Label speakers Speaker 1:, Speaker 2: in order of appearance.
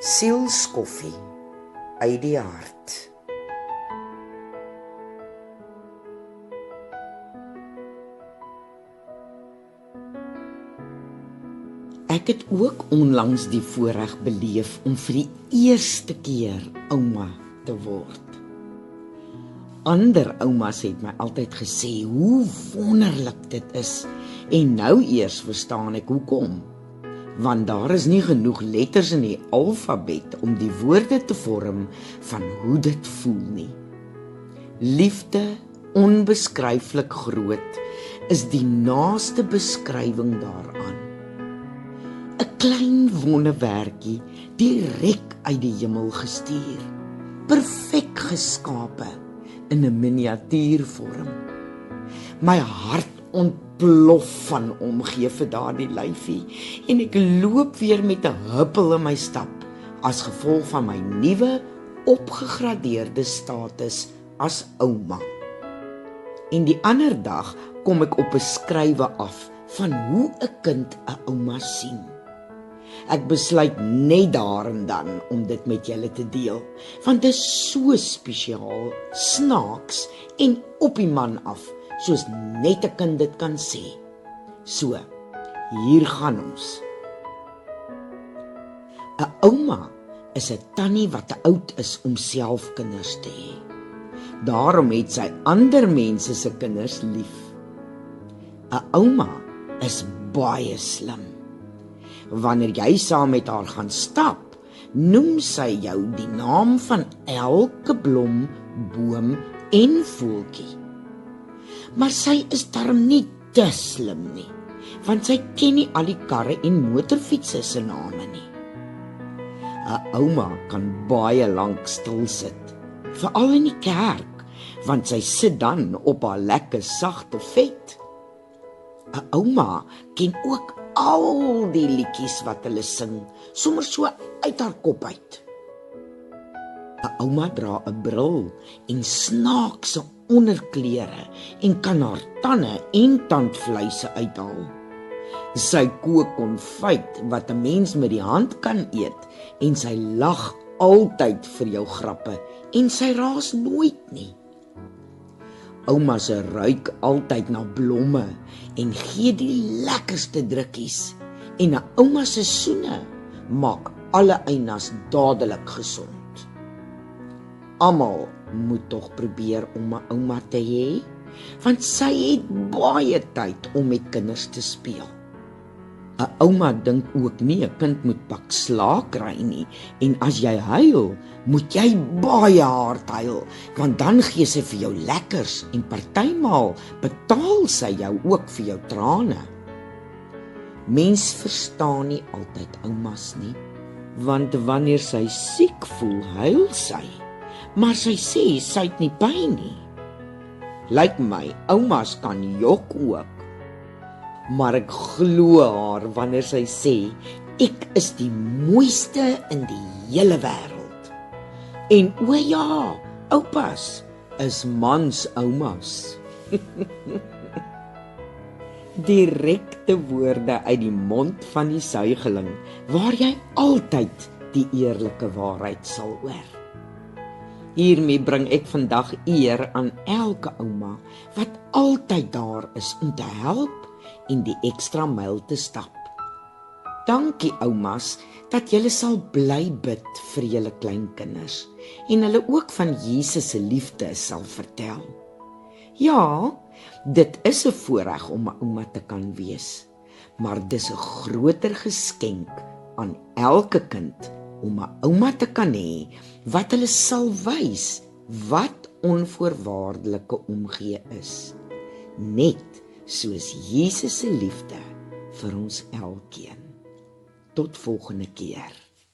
Speaker 1: Sielskoffie uit die hart. Ek het ook onlangs die voorreg beleef om vir die eerste keer ouma te word. Ander oumas het my altyd gesê hoe wonderlik dit is, en nou eers verstaan ek hoekom. Want daar is nie genoeg letters in die alfabet om die woorde te vorm van hoe dit voel nie. Liefde, onbeskryflik groot, is die naaste beskrywing daaraan. 'n Klein wonderwerkie, direk uit die hemel gestuur, perfek geskape in 'n miniatuurvorm. My hart ontplof van omgee vir daardie lyfie, en ek loop weer met 'n huppel in my stap, as gevolg van my nuwe, opgegradeerde status as ouma. En die ander dag kom ek op 'n skrywe af van hoe 'n kind 'n ouma sien. Ek besluit net daar en dan om dit met julle te deel, want dit is so spesiaal, snaaks en op die man af, soos net 'n kind dit kan sê. So, hier gaan ons. 'n Ouma is 'n tannie wat te oud is om self kinders te hê. Daarom het sy ander mense se kinders lief. 'n Ouma is baie slim. Wanneer jy saam met haar gaan stap, noem sy jou die naam van elke blom, boom en voeltjie. Maar sy is darm nie te slim nie, want sy ken nie al die karre en motorfietsse se name nie. 'n Ouma kan baie lank stil sit, veral in die kerk, want sy sit dan op haar lekker sagte vet. 'n Ouma ken ook al die liedjies wat hulle sing, sommer so uit haar kop uit. 'n Ouma dra 'n bril en snaakse onderklere en kan haar tande en tandvleise uithaal. Sy kook konfyt wat 'n mens met die hand kan eet, en sy lag altyd vir jou grappe, en sy raas nooit nie. Ouma se ruik altyd na blomme en gee die lekkerste drukkies, en 'n ouma se soene maak alle einas dadelik gesond. Almal moet tog probeer om 'n ouma te hê, want sy het baie tyd om met kinders te speel. 'n Ouma dink ook nie 'n kind moet pak slaag kry nie, en as jy huil, moet jy baie hard huil, want dan gee sy vir jou lekkers, en partymaal betaal sy jou ook vir jou trane. Mens verstaan nie altyd oumas nie, want wanneer sy siek voel, huil sy, maar sy sê sy het nie pyn nie. Lyk my, oumas kan jok ook, maar ek glo haar wanneer sy sê, ek is die mooiste in die hele wêreld. En o ja, oupas is mans oumas. Direkte woorde uit die mond van die suigeling, waar jy altyd die eerlike waarheid sal hoor. Hiermee bring ek vandag eer aan elke ouma wat altyd daar is om te help en die ekstra myl te stap. Dankie oumas dat julle sal bly bid vir julle kleinkinders en hulle ook van Jesus se liefde sal vertel. Ja, dit is 'n voorreg om 'n ouma te kan wees, maar dis 'n groter geskenk aan elke kind om 'n ouma te kan hê wat hulle sal wys wat onvoorwaardelike omgee is, net soos Jesus se liefde vir ons elkeen. Tot volgende keer.